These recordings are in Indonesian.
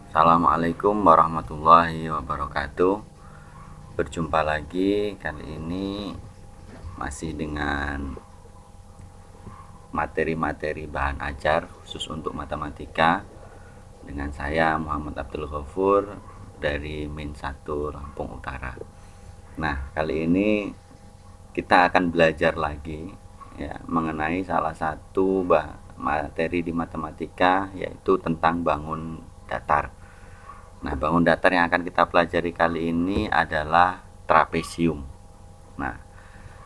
Assalamualaikum warahmatullahi wabarakatuh. Berjumpa lagi, kali ini masih dengan materi-materi bahan ajar khusus untuk matematika dengan saya Muhammad Abdul Ghafur dari Min 1 Lampung Utara. Nah, kali ini kita akan belajar lagi ya mengenai salah satu materi di matematika, yaitu tentang bangun datar. Nah, bangun datar yang akan kita pelajari kali ini adalah trapesium. Nah,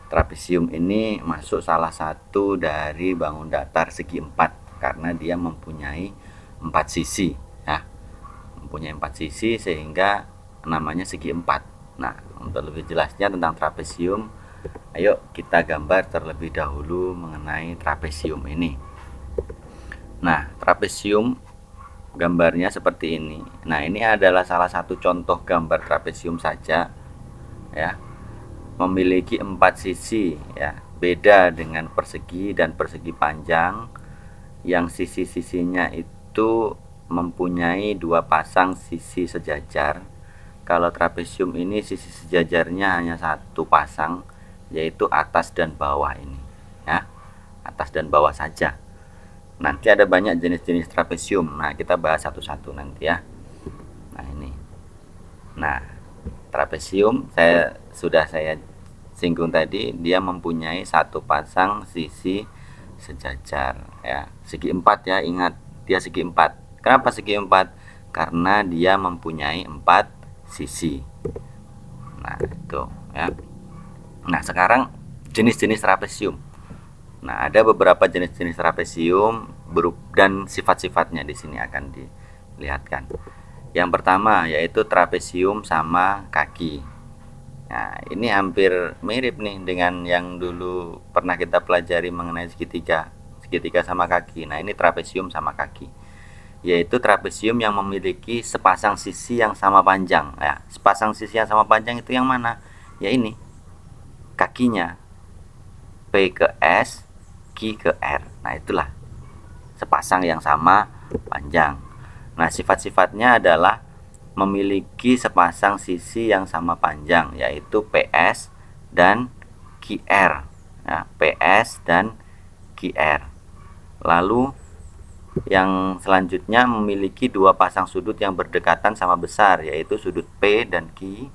trapesium ini masuk salah satu dari bangun datar segi 4 karena dia mempunyai 4 sisi ya. Mempunyai 4 sisi sehingga namanya segi 4. Nah, untuk lebih jelasnya tentang trapesium, ayo kita gambar terlebih dahulu mengenai trapesium ini. Nah, trapesium gambarnya seperti ini. Nah, ini adalah salah satu contoh gambar trapesium saja ya. Memiliki 4 sisi ya. Beda dengan persegi dan persegi panjang yang sisi-sisinya itu mempunyai 2 pasang sisi sejajar. Kalau trapesium ini sisi sejajarnya hanya 1 pasang, yaitu atas dan bawah ini ya. Atas dan bawah saja. Nanti ada banyak jenis-jenis trapesium. Nah, kita bahas satu-satu nanti ya. Nah, ini. Nah, trapesium sudah saya singgung tadi, dia mempunyai 1 pasang sisi sejajar ya. Segi 4 ya, ingat, dia segi 4. Kenapa segi 4? Karena dia mempunyai 4 sisi. Nah, itu ya. Nah, sekarang jenis-jenis trapesium. Nah, ada beberapa jenis-jenis trapesium dan sifat-sifatnya di sini akan dilihatkan. Yang pertama yaitu trapesium sama kaki. Nah, ini hampir mirip nih dengan yang dulu pernah kita pelajari mengenai segitiga sama kaki. Nah, ini trapesium sama kaki, yaitu trapesium yang memiliki sepasang sisi yang sama panjang ya. Sepasang sisi yang sama panjang itu yang mana? Ya ini, kakinya, P ke S, Q ke R. Nah, itulah sepasang yang sama panjang. Nah, sifat-sifatnya adalah memiliki sepasang sisi yang sama panjang, yaitu PS dan QR. Nah, PS dan QR. Lalu yang selanjutnya memiliki 2 pasang sudut yang berdekatan sama besar, yaitu sudut P dan Q.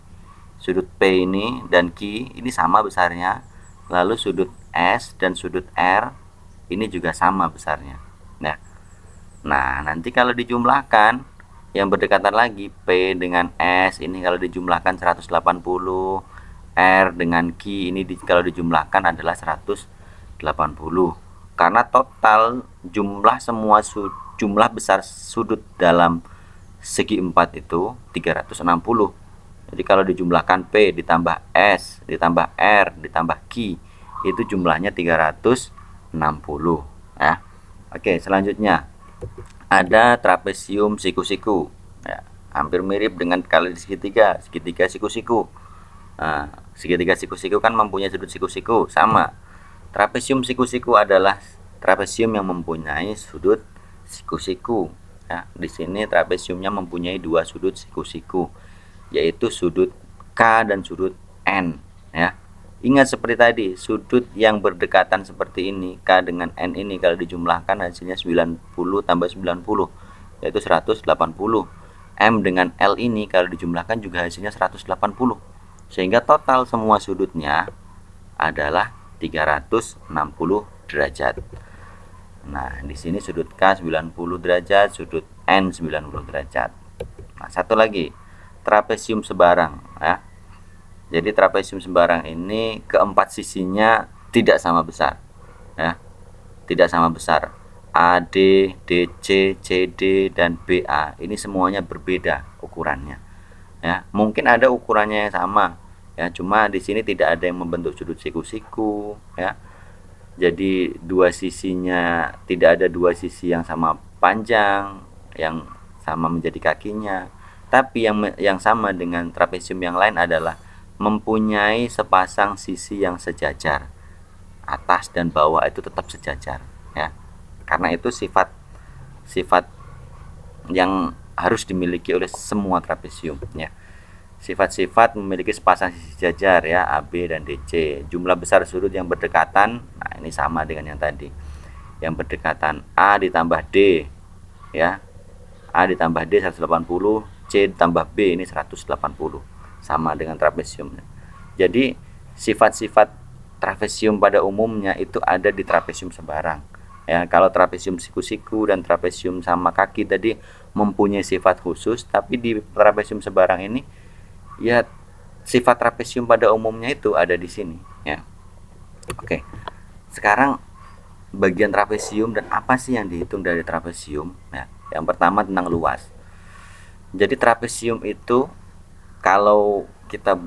Sudut P ini dan Q ini sama besarnya. Lalu sudut S dan sudut R ini juga sama besarnya. Nah, nanti kalau dijumlahkan yang berdekatan lagi, P dengan S ini kalau dijumlahkan 180, R dengan Q ini kalau dijumlahkan adalah 180. Karena total jumlah besar sudut dalam segi 4 itu 360. Jadi kalau dijumlahkan P ditambah S ditambah R ditambah Q itu jumlahnya 360 ya. Oke, selanjutnya ada trapesium siku-siku ya, hampir mirip dengan kalau di segitiga siku-siku. Nah, segitiga siku-siku kan mempunyai sudut siku-siku sama. Trapesium siku-siku adalah trapesium yang mempunyai sudut siku-siku ya. Di sini trapesiumnya mempunyai 2 sudut siku-siku, yaitu sudut K dan sudut N ya. Ingat seperti tadi, sudut yang berdekatan seperti ini, K dengan N ini kalau dijumlahkan hasilnya 90 tambah 90, yaitu 180. M dengan L ini kalau dijumlahkan juga hasilnya 180. Sehingga total semua sudutnya adalah 360 derajat. Nah, di sini sudut K 90 derajat, sudut N 90 derajat. Nah, satu lagi, trapesium sebarang ya. Jadi trapesium sebarang ini keempat sisinya tidak sama besar ya. Tidak sama besar. AD, DC, CD dan BA ini semuanya berbeda ukurannya ya. Mungkin ada ukurannya yang sama ya, cuma di sini tidak ada yang membentuk sudut siku-siku ya. Jadi tidak ada 2 sisi yang sama panjang, yang sama menjadi kakinya. Tapi yang sama dengan trapesium yang lain adalah mempunyai sepasang sisi yang sejajar. Atas dan bawah itu tetap sejajar ya. Karena itu sifat yang harus dimiliki oleh semua trapesium ya. Sifat-sifat memiliki sepasang sisi jajar ya, AB dan DC. Jumlah besar sudut yang berdekatan, nah ini sama dengan yang tadi. Yang berdekatan A ditambah D ya. A ditambah D 180, C ditambah B ini 180. Sama dengan trapesium. Jadi sifat-sifat trapesium pada umumnya itu ada di trapesium sembarang. Ya, kalau trapesium siku-siku dan trapesium sama kaki tadi mempunyai sifat khusus, tapi di trapesium sebarang ini ya sifat trapesium pada umumnya itu ada di sini ya. Oke. Sekarang bagian trapesium dan apa sih yang dihitung dari trapesium ya. Yang pertama tentang luas. Jadi trapesium itu kalau kita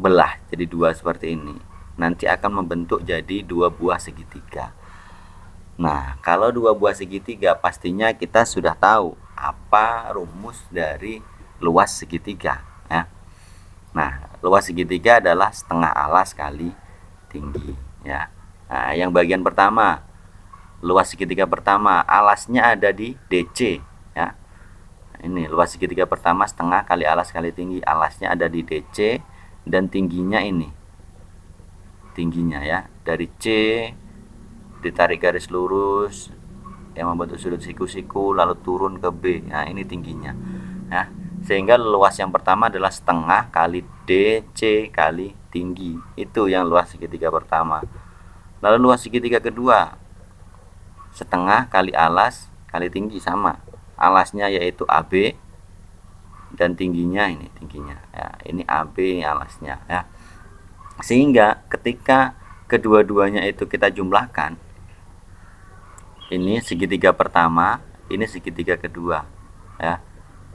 belah jadi dua seperti ini, nanti akan membentuk jadi dua buah segitiga. Nah, kalau dua buah segitiga pastinya kita sudah tahu apa rumus dari luas segitiga ya. Nah, luas segitiga adalah setengah alas kali tinggi ya. Nah, yang bagian pertama, luas segitiga pertama, alasnya ada di DC ya. Ini luas segitiga pertama setengah kali alas kali tinggi, alasnya ada di DC dan tingginya ini. Tingginya ya, dari C ditarik garis lurus yang membentuk sudut siku-siku lalu turun ke B. Nah, ini tingginya ya. Sehingga luas yang pertama adalah setengah kali DC kali tinggi. Itu yang luas segitiga pertama. Lalu luas segitiga kedua setengah kali alas kali tinggi, sama. Alasnya yaitu AB dan tingginya ini tingginya ya. Ini AB, ini alasnya ya. Sehingga ketika kedua-duanya itu kita jumlahkan, ini segitiga pertama, ini segitiga kedua ya.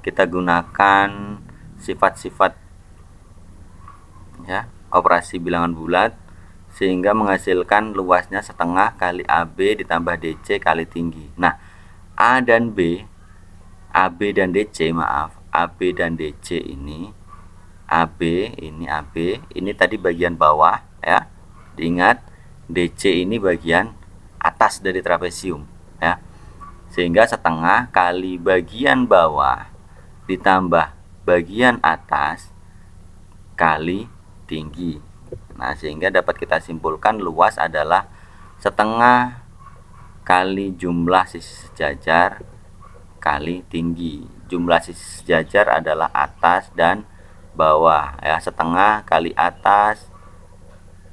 Kita gunakan sifat-sifat ya, operasi bilangan bulat sehingga menghasilkan luasnya setengah kali AB ditambah DC kali tinggi. Nah, A dan B, AB dan DC, maaf, AB dan DC ini, AB ini tadi bagian bawah ya. Diingat, DC ini bagian atas dari trapesium ya. Sehingga setengah kali bagian bawah ditambah bagian atas kali tinggi. Nah, sehingga dapat kita simpulkan luas adalah setengah kali jumlah sisi sejajar kali tinggi. Jumlah sisi sejajar adalah atas dan bawah ya. Setengah kali atas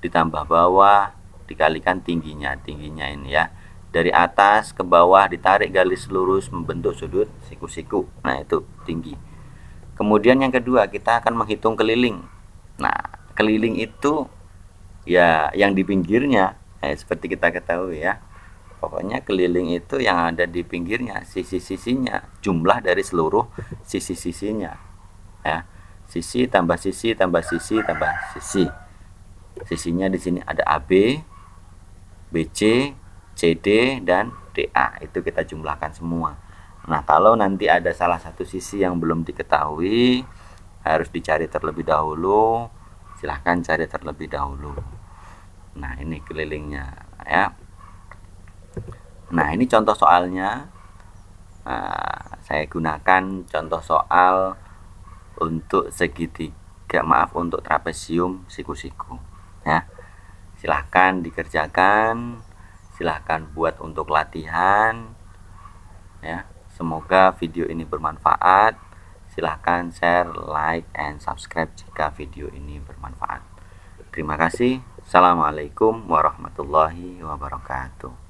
ditambah bawah dikalikan tingginya. Tingginya ini ya, dari atas ke bawah ditarik garis lurus membentuk sudut siku-siku. Nah, itu tinggi. Kemudian yang kedua, kita akan menghitung keliling. Nah, keliling itu ya yang di pinggirnya seperti kita ketahui ya. Pokoknya keliling itu yang ada di pinggirnya, sisi-sisinya, jumlah dari seluruh sisi-sisinya ya. Sisi tambah sisi tambah sisi tambah sisi. Sisinya di sini ada AB, BC, CD dan DA. Itu kita jumlahkan semua. Nah, kalau nanti ada salah satu sisi yang belum diketahui, harus dicari terlebih dahulu. Silahkan cari terlebih dahulu. Nah, ini kelilingnya ya. Nah, ini contoh soalnya. Nah, saya gunakan contoh soal untuk segitiga, maaf, untuk trapesium siku-siku ya. Silahkan dikerjakan, silahkan buat untuk latihan ya. Semoga video ini bermanfaat. Silahkan share, like, and subscribe jika video ini bermanfaat. Terima kasih. Assalamualaikum warahmatullahi wabarakatuh.